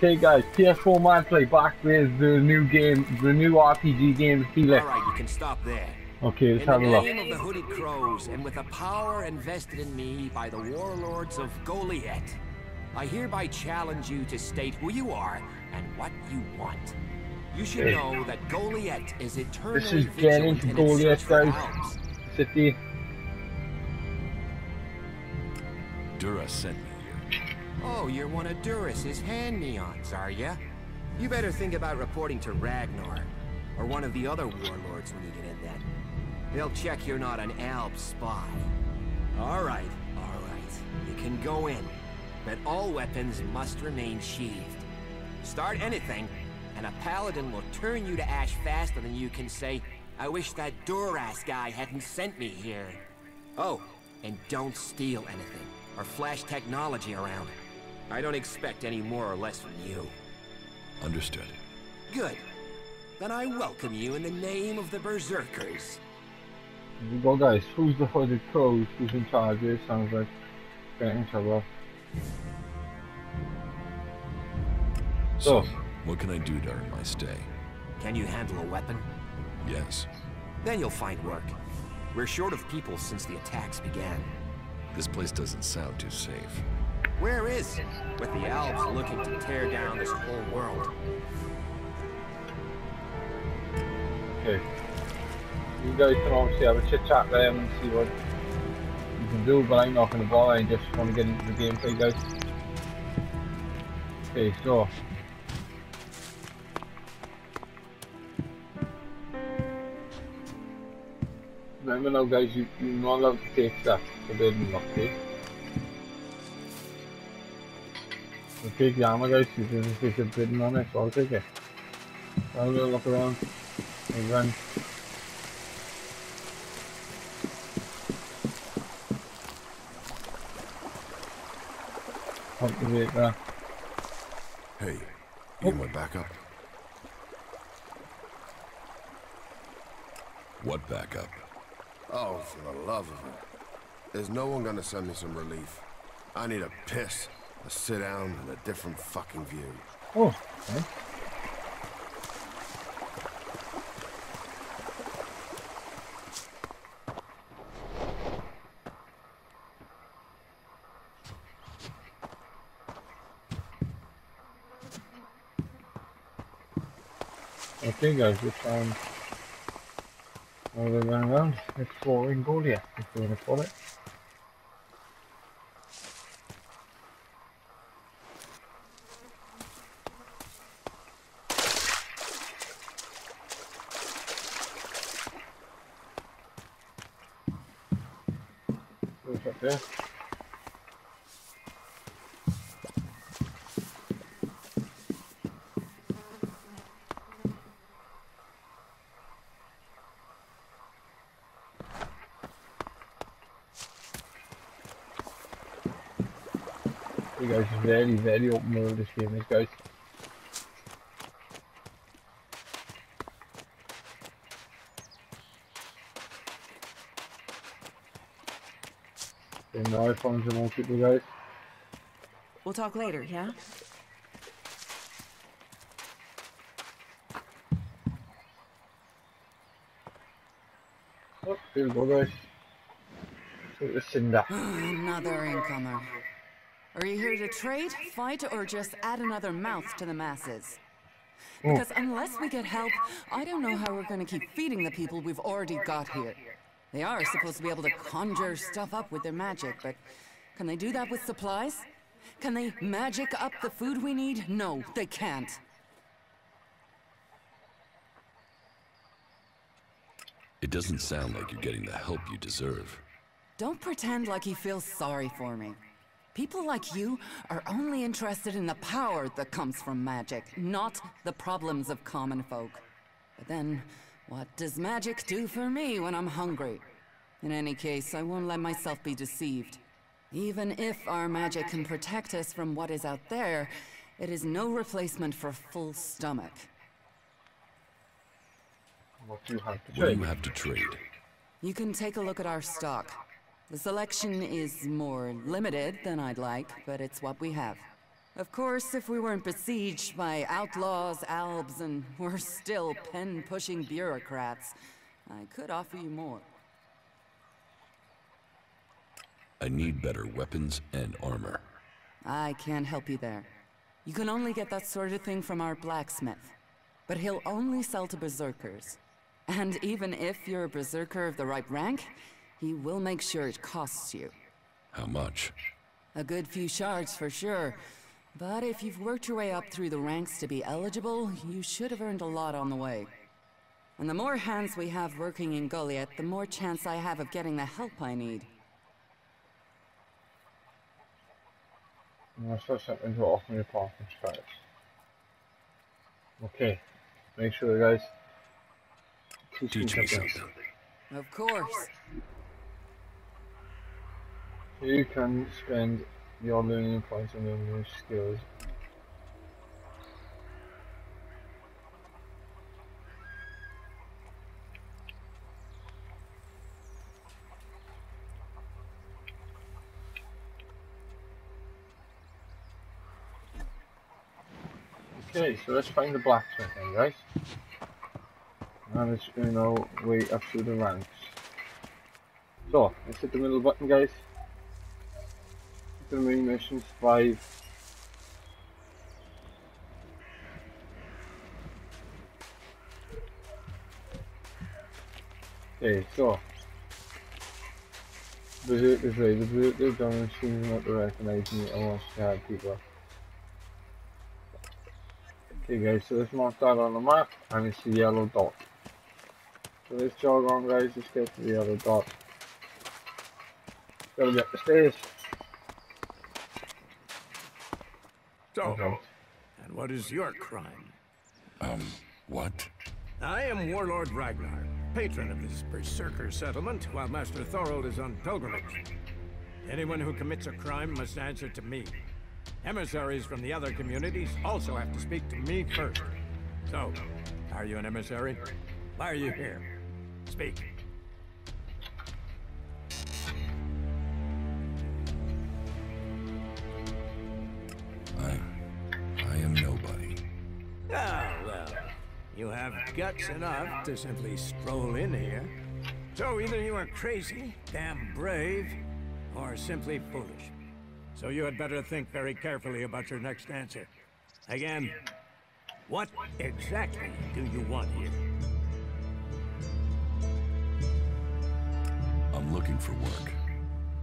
Okay guys, PS4 Manplay back with the new game, the new RPG game, ELEX. Alright, you can stop there. Okay, let's have a look. In the name of the Hooded Crows, and with the power invested in me by the warlords of Goliet, I hereby challenge you to state who you are and what you want. You should know that Goliet is eternally This is getting to Goliet, guys. City. Dura sent me here. Oh, you're one of Duras's hand-me-ons, are ya? You better think about reporting to Ragnar, or one of the other warlords when you get in there. They'll check you're not an Alb spy. Alright. You can go in, but all weapons must remain sheathed. Start anything, and a paladin will turn you to ash faster than you can say, I wish that Duras guy hadn't sent me here. Oh, and don't steal anything, or flash technology around. I don't expect any more or less from you. Understood. Good. Then I welcome you in the name of the Berserkers. Here we go guys, who's the Hooded Crows? Who's in charge here? Sounds like getting trouble. So, what can I do during my stay? Can you handle a weapon? Yes. Then you'll find work. We're short of people since the attacks began. This place doesn't sound too safe. Where is it? With the Alps looking to tear down this whole world. Okay. You guys can obviously have a chit chat there and see what you can do, but I'm not going to bother. I just want to get into the gameplay, guys. Okay, so. Remember now guys, you're not allowed to take that forbidden lock, okay? I'll take the armor guys, because it's forbidden on it, so I'll take it. I'll look around and run. Activate that. Hey, you my backup? What backup? Oh, for the love of it. Is no one gonna send me some relief? I need a piss, a sit down, and a different fucking view. Oh, okay. Okay guys, we found all the way around, exploring Goliet, if you want to call it. What's up there? You guys, very open world this game is, guys. Okay, now I found some more people, guys. We'll talk later, yeah? Oh, here we go, guys. So it's Cinder. Another incomer. Are you here to trade, fight, or just add another mouth to the masses? Because unless we get help, I don't know how we're going to keep feeding the people we've already got here. They are supposed to be able to conjure stuff up with their magic, but can they do that with supplies? Can they magic up the food we need? No, they can't. It doesn't sound like you're getting the help you deserve. Don't pretend like you feel sorry for me. People like you are only interested in the power that comes from magic, not the problems of common folk. But then, what does magic do for me when I'm hungry? In any case, I won't let myself be deceived. Even if our magic can protect us from what is out there, it is no replacement for a full stomach. What do you have to trade? What do you have to trade? You can take a look at our stock. The selection is more limited than I'd like, but it's what we have. Of course, if we weren't besieged by outlaws, albs, and we're still pen-pushing bureaucrats, I could offer you more. I need better weapons and armor. I can't help you there. You can only get that sort of thing from our blacksmith. But he'll only sell to berserkers. And even if you're a berserker of the right rank, he will make sure it costs you. How much? A good few shards for sure. But if you've worked your way up through the ranks to be eligible, you should have earned a lot on the way. And the more hands we have working in Goliet, the more chance I have of getting the help I need. I'm supposed to into off my apartment first. Okay. Make sure, guys. Teach me something. Of course. You can spend your learning points on your new skills. Okay, so let's find the blacksmith then, guys. And let's go way up through the ranks. So, let's hit the middle button, guys. The main mission, survive. Okay, so Berserker's way. The Berserker don't seem not to recognize me or wants to have people. Okay guys, so let's mark that on the map and it's the yellow dot. So let's jog on guys, let's get to the yellow dot. Gotta get the stairs. So, and what is your crime? What? I am Warlord Ragnar, patron of this berserker settlement, while Master Thorold is on pilgrimage. Anyone who commits a crime must answer to me. Emissaries from the other communities also have to speak to me first. So, are you an emissary? Why are you here? Speak. I am nobody. Ah, well, you have guts enough to simply stroll in here. So either you are crazy, damn brave, or simply foolish. So you had better think very carefully about your next answer. Again, what exactly do you want here? I'm looking for work.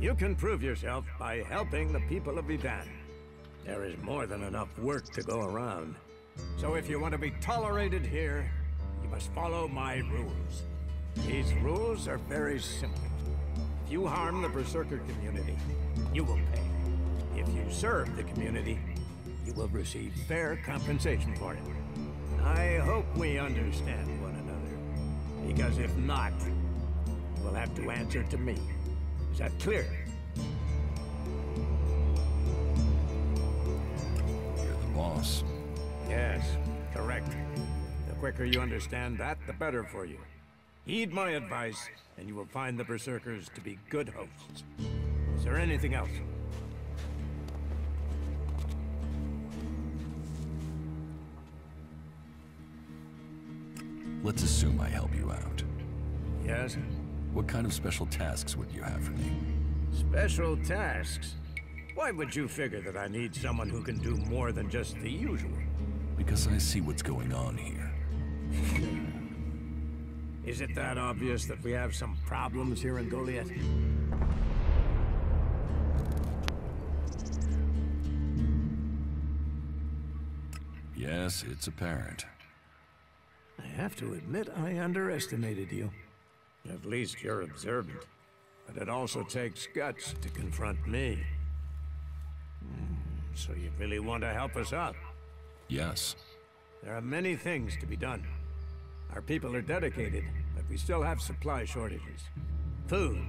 You can prove yourself by helping the people of Ivan. There is more than enough work to go around. So if you want to be tolerated here, you must follow my rules. These rules are very simple. If you harm the Berserker community, you will pay. If you serve the community, you will receive fair compensation for it. I hope we understand one another. Because if not, you will have to answer to me. Is that clear? Boss. Yes, correct. The quicker you understand that, the better for you. Heed my advice, and you will find the Berserkers to be good hosts. Is there anything else? Let's assume I help you out. Yes? What kind of special tasks would you have for me? Special tasks? Why would you figure that I need someone who can do more than just the usual? Because I see what's going on here. Is it that obvious that we have some problems here in Goliet? Yes, it's apparent. I have to admit I underestimated you. At least you're observant. But it also takes guts to confront me. So you really want to help us out? Yes. There are many things to be done. Our people are dedicated, but we still have supply shortages. Food,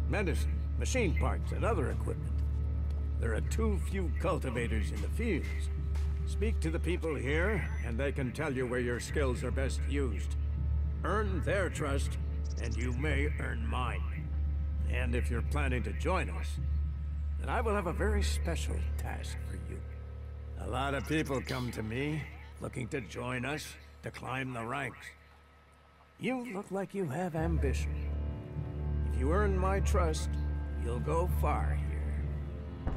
medicine, machine parts, and other equipment. There are too few cultivators in the fields. Speak to the people here, and they can tell you where your skills are best used. Earn their trust, and you may earn mine. And if you're planning to join us, then I will have a very special task for you. A lot of people come to me, looking to join us, to climb the ranks. You look like you have ambition. If you earn my trust, you'll go far here.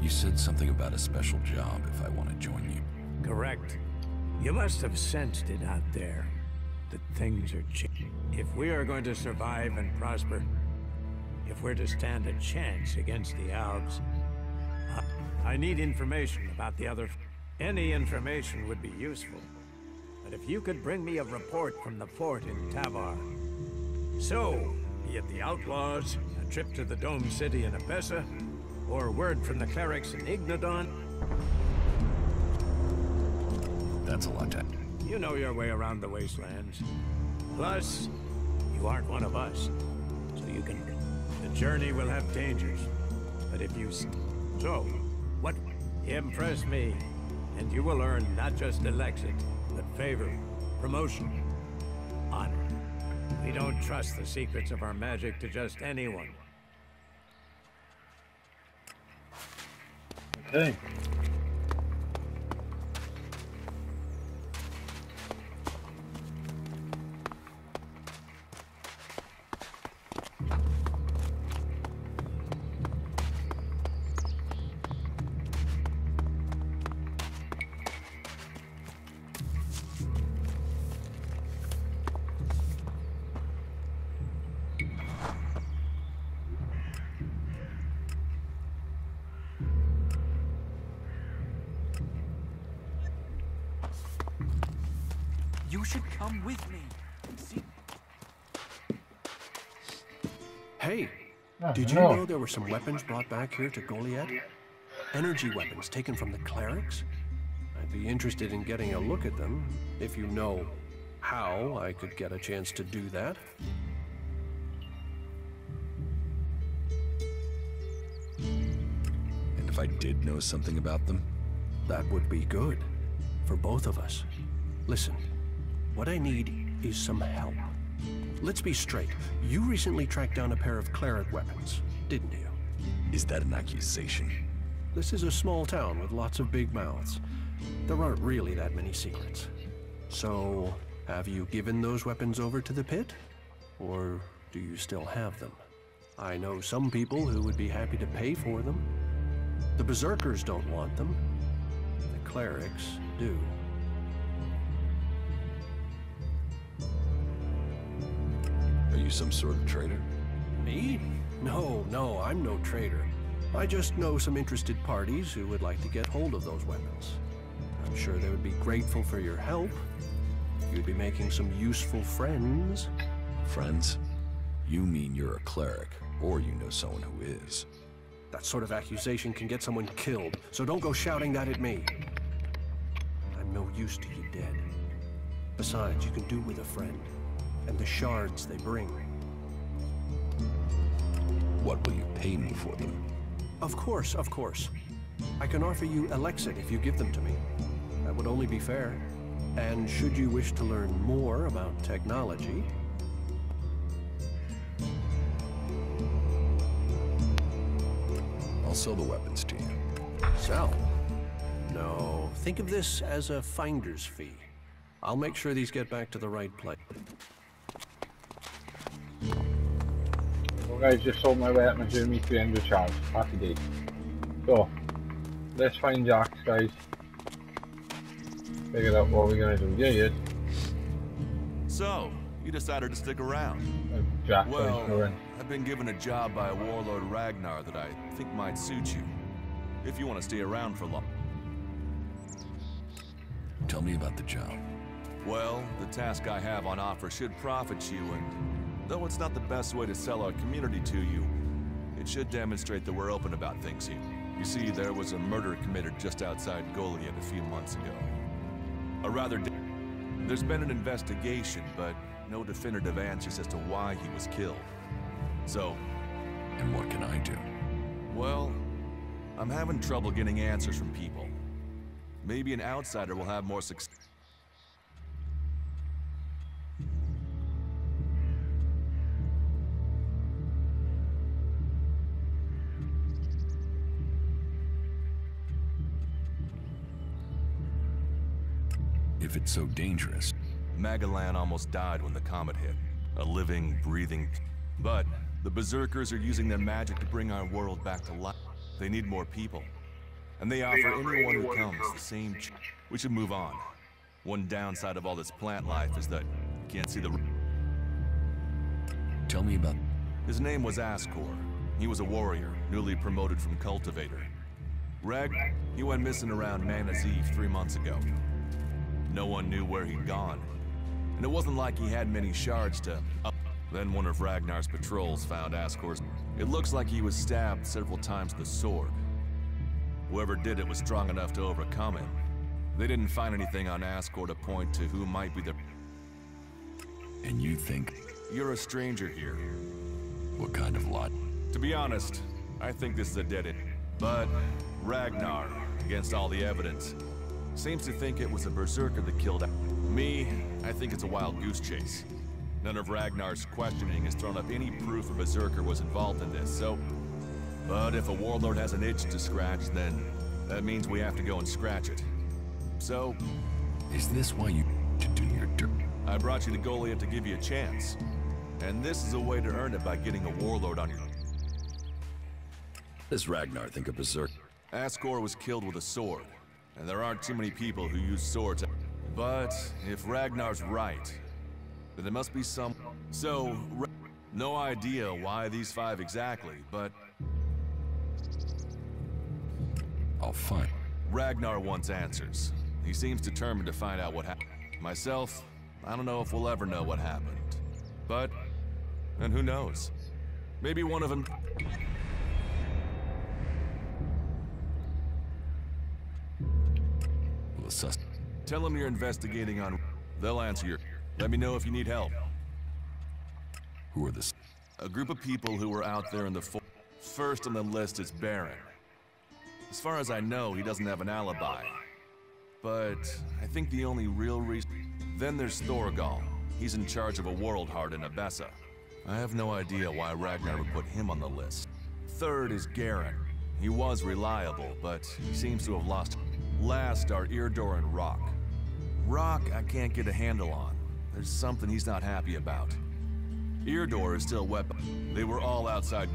You said something about a special job if I want to join you. Correct. You must have sensed it out there, that things are changing. If we are going to survive and prosper, if we're to stand a chance against the Alps, I need information about the other... Any information would be useful. But if you could bring me a report from the fort in Tavar. So, be it the outlaws, a trip to the Dome City in Abessa, or word from the clerics in Ignodon. That's a lot to... You know your way around the wastelands. Plus, you aren't one of us, so you can... The journey will have dangers, but if you... So, what? Impress me, and you will earn not just ELEX, but favor, promotion, honor. We don't trust the secrets of our magic to just anyone. Okay. You should come with me. See? Hey, Oh, did you no. know there were some weapons brought back here to Goliet? Energy weapons taken from the clerics? I'd be interested in getting a look at them, if you know how I could get a chance to do that. And if I did know something about them? That would be good. For both of us. Listen, what I need is some help. Let's be straight. You recently tracked down a pair of cleric weapons, didn't you? Is that an accusation? This is a small town with lots of big mouths. There aren't really that many secrets. So, have you given those weapons over to the pit? Or do you still have them? I know some people who would be happy to pay for them. The berserkers don't want them. The clerics do. Are you some sort of traitor? Me? No, I'm no traitor. I just know some interested parties who would like to get hold of those weapons. I'm sure they would be grateful for your help. You'd be making some useful friends. Friends? You mean you're a cleric, or you know someone who is. That sort of accusation can get someone killed, so don't go shouting that at me. I'm no use to you dead. Besides, you can do with a friend, and the shards they bring. What will you pay me for them? Of course. I can offer you ELEX if you give them to me. That would only be fair. And should you wish to learn more about technology... I'll sell the weapons to you. Sell? No, think of this as a finder's fee. I'll make sure these get back to the right place. Well guys, just sold my weapons, giving me 300 shards. Happy day. So, let's find Jax, guys. Figure out what we're gonna do. Yeah, he is. So, you decided to stick around. Jax, Well, I've been given a job by a warlord Ragnar that I think might suit you. If you want to stay around for long. Tell me about the job. Well, the task I have on offer should profit you, and though it's not the best way to sell our community to you, it should demonstrate that we're open about things here. You see, there was a murder committed just outside Goliet a few months ago. There's been an investigation, but no definitive answers as to why he was killed. So... And what can I do? Well, I'm having trouble getting answers from people. Maybe an outsider will have more success. if it's so dangerous? Magalan almost died when the comet hit. A living, breathing... But the Berserkers are using their magic to bring our world back to life. They need more people. And they offer anyone who comes the same... We should move on. One downside of all this plant life is that you can't see the... Tell me about... His name was Ascor. He was a warrior, newly promoted from cultivator. He went missing around Mana's Eve 3 months ago. No one knew where he'd gone. And it wasn't like he had many shards to... Then one of Ragnar's patrols found Ascor's... It looks like he was stabbed several times with a sword. Whoever did it was strong enough to overcome him. They didn't find anything on Ascor to point to who might be the... And you think... You're a stranger here. What kind of lot? To be honest, I think this is a dead end. But Ragnar, against all the evidence, seems to think it was a berserker that killed me. I think it's a wild goose chase. None of Ragnar's questioning has thrown up any proof a berserker was involved in this, so... But if a warlord has an itch to scratch, then that means we have to go and scratch it. So... Is this why you should do your dirt? I brought you to Goliet to give you a chance. And this is a way to earn it by getting a warlord on your... Does Ragnar think a berserker? Ascor was killed with a sword, and there aren't too many people who use swords. But if Ragnar's right, then there must be some... So, no idea why these 5 exactly, but... I'll find... Ragnar wants answers. He seems determined to find out what happened. Myself, I don't know if we'll ever know what happened. But... And who knows? Maybe one of them... Tell them you're investigating on... They'll answer your... Let me know if you need help. Who are this? A group of people who were out there in the... First on the list is Baron. As far as I know, he doesn't have an alibi. But I think the only real reason... Then there's Thorgal. He's in charge of a world heart in Abessa. I have no idea why Ragnar would put him on the list. Third is Garen. He was reliable, but he seems to have lost... Last are Irdor and Rock. Rock, I can't get a handle on. There's something he's not happy about. Irdor is still weapon. They were all outside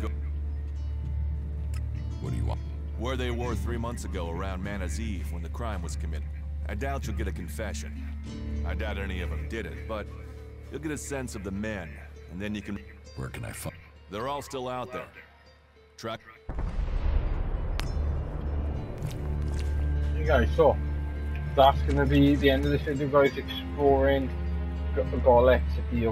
What do you want? Where they were 3 months ago around Mana's Eve when the crime was committed. I doubt you'll get a confession. I doubt any of them did it, but you'll get a sense of the men, and then you can... Where can I find... They're all still out there. Track... Guys, so that's going to be the end of this video, guys, exploring Goliet City or